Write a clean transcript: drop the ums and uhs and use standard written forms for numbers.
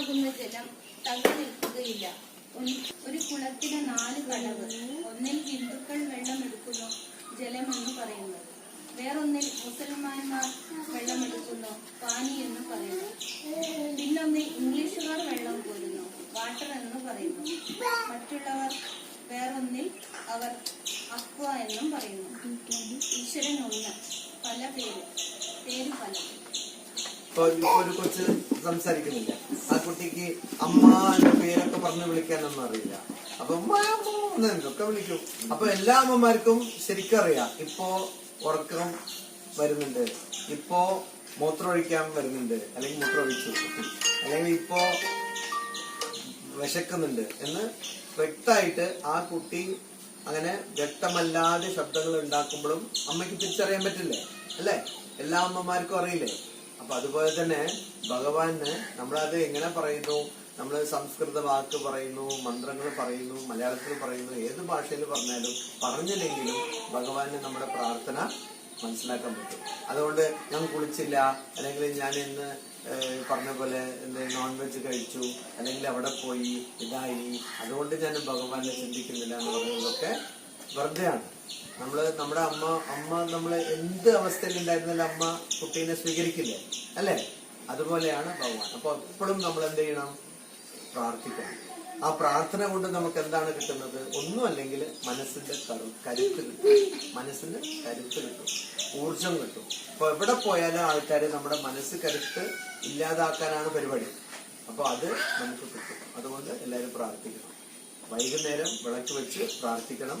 പാനീയമാകുന്ന ജലം തങ്ങി നിൽക്കുകയില്ല. ഒരു കുളത്തിന് 4 കടവ്. ഒന്നിൽ ഹിന്ദുക്കൾ വെള്ളമെടുക്കുന്നു, ജലമെന്ന് പറയുന്നു. വേറൊന്നിൽ മുസൽമാന്മാർ വെള്ളമെടുക്കുന്നു, പാനി എന്ന് പറയുന്നു. പിന്നൊന്നിൽ ഇംഗ്ലീഷുകാർ വെള്ളം കോരുന്നു, വാട്ടർ എന്ന് പറയുന്നു. മറ്റുള്ളവർ വേറൊന്നിൽ അവർ അക്വ എന്നും പറയുന്നു. ഈശ്വരൻ ഒന്ന്, പല പേര് പല. ഒരു കൊച്ച് സംസാരിക്കുന്നില്ല, ആ കുട്ടിക്ക് അമ്മ എന്ന പേരൊക്കെ പറഞ്ഞ് വിളിക്കാനൊന്നും അറിയില്ല. അപ്പൊ എന്തൊക്കെ വിളിക്കും. അപ്പൊ എല്ലാ അമ്മമാർക്കും ശരിക്കും അറിയാം, ഇപ്പോ ഉറക്കം വരുന്നുണ്ട്, ഇപ്പോ മൂത്രമൊഴിക്കാൻ വരുന്നുണ്ട്, അല്ലെങ്കിൽ മൂത്രമൊഴിച്ചു, അല്ലെങ്കിൽ ഇപ്പോ വിശക്കുന്നുണ്ട് എന്ന് വ്യക്തമായിട്ട് ആ കുട്ടി അങ്ങനെ വ്യക്തമല്ലാതെ ശബ്ദങ്ങൾ ഉണ്ടാക്കുമ്പോഴും അമ്മയ്ക്ക് തിരിച്ചറിയാൻ പറ്റില്ലേ? അല്ലെ? എല്ലാ അമ്മമാർക്കും അറിയില്ലേ? അപ്പൊ അതുപോലെ തന്നെ ഭഗവാന് നമ്മളത് എങ്ങനെ പറയുന്നു? നമ്മൾ സംസ്കൃത വാക്ക് പറയുന്നു, മന്ത്രങ്ങൾ പറയുന്നു, മലയാളത്തിൽ പറയുന്നു, ഏത് ഭാഷയിൽ പറഞ്ഞാലും പറഞ്ഞില്ലെങ്കിലും ഭഗവാന് നമ്മുടെ പ്രാർത്ഥന മനസ്സിലാക്കാൻ പറ്റും. അതുകൊണ്ട് ഞാൻ കുളിച്ചില്ല, അല്ലെങ്കിൽ ഞാൻ ഇന്ന് പറഞ്ഞ പോലെ നോൺ വെജ് കഴിച്ചു, അല്ലെങ്കിൽ അവിടെ പോയി ഇതായി, അതുകൊണ്ട് ഞാൻ ഭഗവാനെ ചിന്തിക്കുന്നില്ല എന്ന് പറയുന്നതൊക്കെ വെറുതെയാണ്. നമ്മുടെ അമ്മ നമ്മള് എന്ത് അവസ്ഥയിൽ ഉണ്ടായിരുന്നാലും അമ്മ കുട്ടീനെ സ്വീകരിക്കില്ലേ? അല്ലെ? അതുപോലെയാണ് ഭഗവാൻ. അപ്പൊ എപ്പോഴും നമ്മൾ എന്ത് ചെയ്യണം? പ്രാർത്ഥിക്കണം. ആ പ്രാർത്ഥന കൊണ്ട് നമുക്ക് എന്താണ് കിട്ടുന്നത്? ഒന്നും അല്ലെങ്കിൽ മനസ്സിന്റെ കരുത്ത് കിട്ടും, മനസ്സിന്റെ കരുത്ത് കിട്ടും, ഊർജം കിട്ടും. അപ്പൊ എവിടെ പോയാലും ആൾക്കാര് നമ്മുടെ മനസ്സ് കരുത്ത് ഇല്ലാതാക്കാനാണ് പരിപാടി. അപ്പൊ അത് നമുക്ക് കിട്ടും. അതുകൊണ്ട് എല്ലാവരും പ്രാർത്ഥിക്കണം. വൈകുന്നേരം വിളക്ക് വെച്ച് പ്രാർത്ഥിക്കണം.